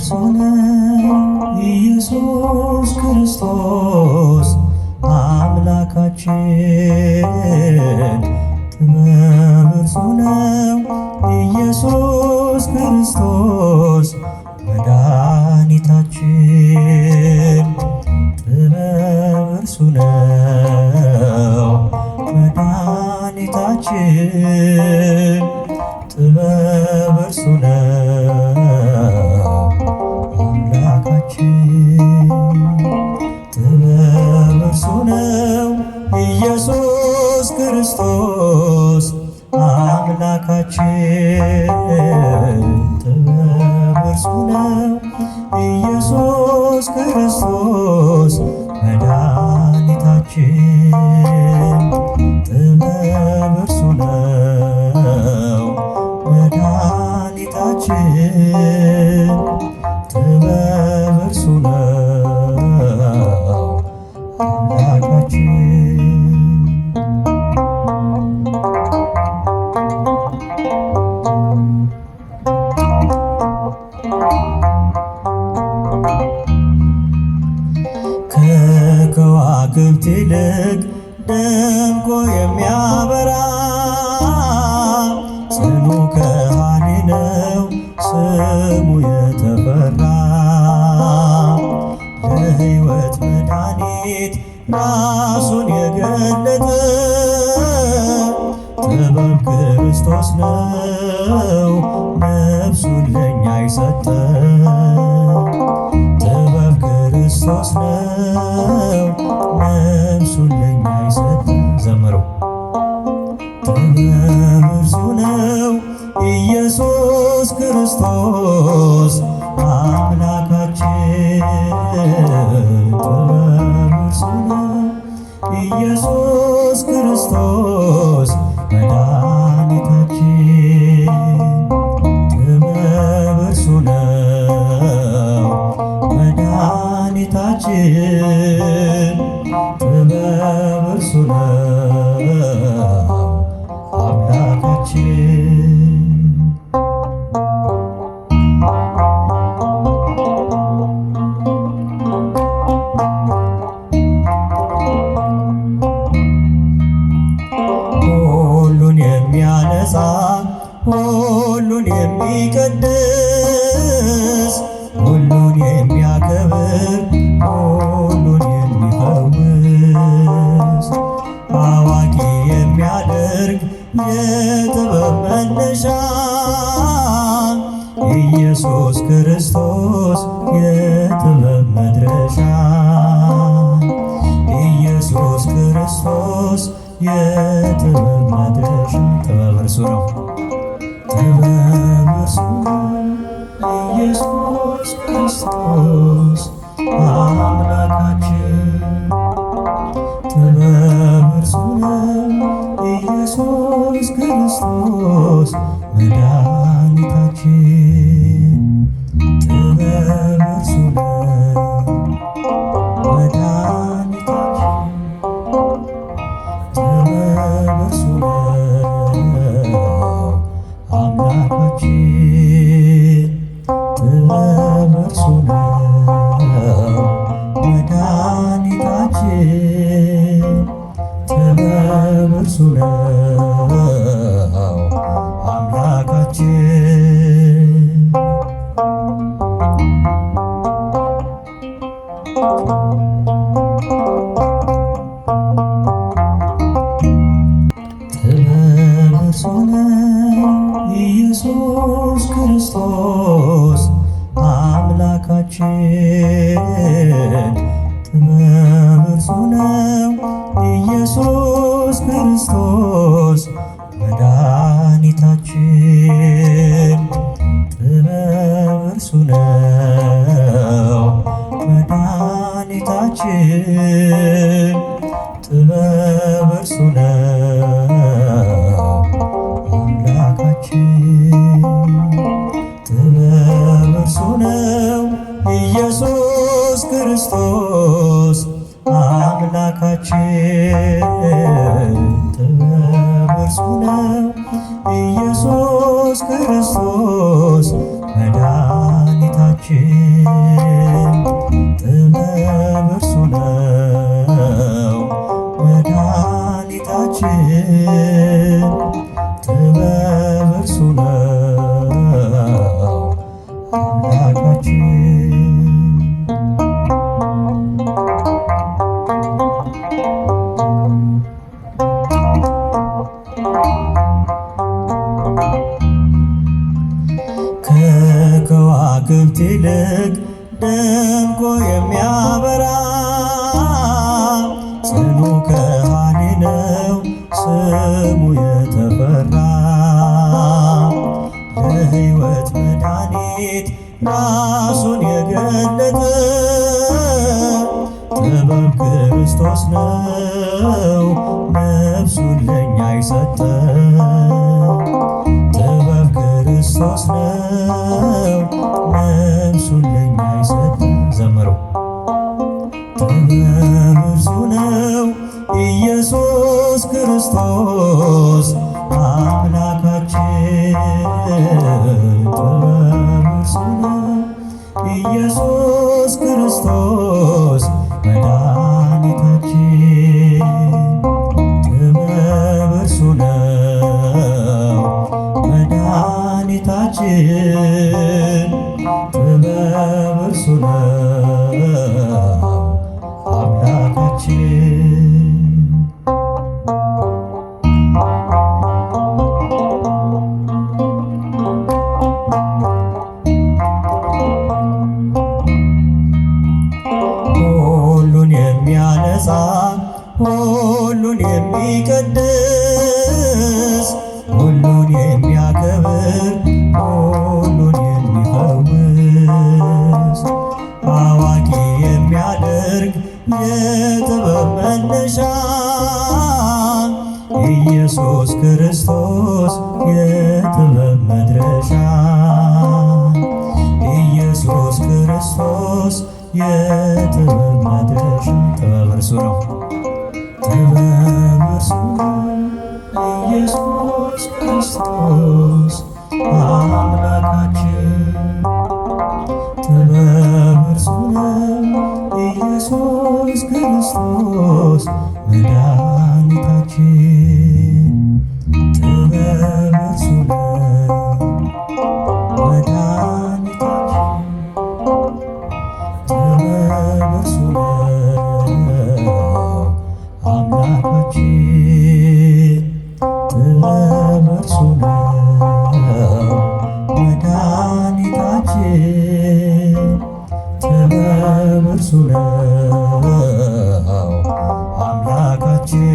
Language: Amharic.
እርሱ ነው ኢየሱስ ክርስቶስ አምላካችን። ጥበብ እርሱ ነው ኢየሱስ ክርስቶስ መድኃኒታችን። ጥበብ እርሱ ነው መድኃኒታችን። ጥበብ እርሱ ነው አምላካችን። ጥበብ እርሱ ነው ኢየሱስ ክርስቶስ አምላካችን። ጥበብ እርሱ ነው ኢየሱስ ክርስቶስ መድኃኒታችን። ጥበብ እርሱ ነው መድኃኒታችን። ጥበብ እርሱ ነው አምላካችን። ከከዋክብት ይልቅ ደምቆ የሚያበራ ጽኑ ከሃሊ ነው ስሙ የተፈራ። ለሕይወት መድኃኒት ራሱን የገለጠ ጥበብ ክርስቶስ ነው ነፍሱን ለእኛ የሰጠ። ጥበብ ክርስቶስ ነው ነፍሱን ለእኛ የሰጠ። ዘምሩ። ጥበብ እርሱ ነው ኢየሱስ ክርስቶስ አምላካችን። ጥበብ እርሱ ነው ኢየሱስ ክርስቶስ መድኃኒታችን። ጥበብ እርሱ ነው መድኃኒታችን። ጥበብ እርሱ ነው አምላካችን። ሁሉን የሚያነጻ ሁሉን የሚቀድስ ሁሉን የሚያከብር ሁሉን የሚፈውስ አዋቂ የሚያደርግ የጥበብ መነሻ ኢየሱስ ክርስቶስ የጥበብ መድረሻ። ኢየሱስ ክርስቶስ የጥበብ መድረሻ። ጥበብ እርሱ ነው። ጥበብ እርሱ ነው ኢየሱስ ክርስቶስ አምላካችን። ጥበብ እርሱ ነው ኢየሱስ ክርስቶስ መድኃኒታችን። ጥበብ እርሱ ነው መድኃኒታችን። ጥበብ እርሱ ነው አምላካችን። ጥበብ እርሱ ነው መድኃኒታችን። ጥበብ እርሱ ነው አምላካችን። ጥበብ እርሱ ነው ኢየሱስ ክርስቶስ አምላካችን። ጥበብ እርሱ ነው ኢየሱስ ክርስቶስ መድኃኒታችን። ጥበብ እርሱ ነው መድኃኒታችን። ጥበብ እርሱ ነው አምላካችን። ጥበብ እርሱ ነው ኢየሱስ ክርስቶስ አምላካችን። ጥበብ እርሱ ነው ኢየሱስ ክርስቶስ መድኃኒታችን። አምላካችን ጥበብ እርሱ ነው መድኃኒታችን ጥበብ እርሱ ነው አምላካችን። ከከዋክብት ይልቅ ደምቆ የሚያበራ ጽኑ ከሃሊ ነው ስሙ የተፈራ ለሕይወት መድኃኒት ራሱን የገለጠ ጥበብ ክርስቶስ ነው ነፍሱን ለእኛ የሰጠ ጥበብ ክርስቶስ ነው ነፍሱን ለእኛ የሰጠ። ዘምሩ። ጥበብ እርሱ ነው ኢየሱስ ክርስቶስ አምላካችን ጥበብ እርሱ ነው ኢየሱስ ክርስቶስ መድኃኒታችን ጥበብ እርሱ ነው መድኃኒታችን ጥበብ እርሱ ነው አምላካችን። ሁሉን የሚያነጻ ሁሉን የሚቀድስ ሁሉን የሚያከብር ሁሉን የሚፈውስ አዋቂ የሚያደርግ የጥበብ መነሻ ኢየሱስ ክርስቶስ የጥበብ መድረሻ ኢየሱስ ክርስቶስ የጥበብ መድረሻ። ጥበብ እርሱ ነው ጥበብ እርሱ ነው ኢየሱስ ክርስቶስ አምላካችን ጥበብ እርሱ ነው ኢየሱስ ክርስቶስ መድኃኒታችን ጥበብ እርሱ ነው መድኃኒታችን ጥበብ እርሱ ነው አምላካችን ጥበብ እርሱ ነው መድኃኒታችን ጥበብ እርሱ ነው አምላካችን።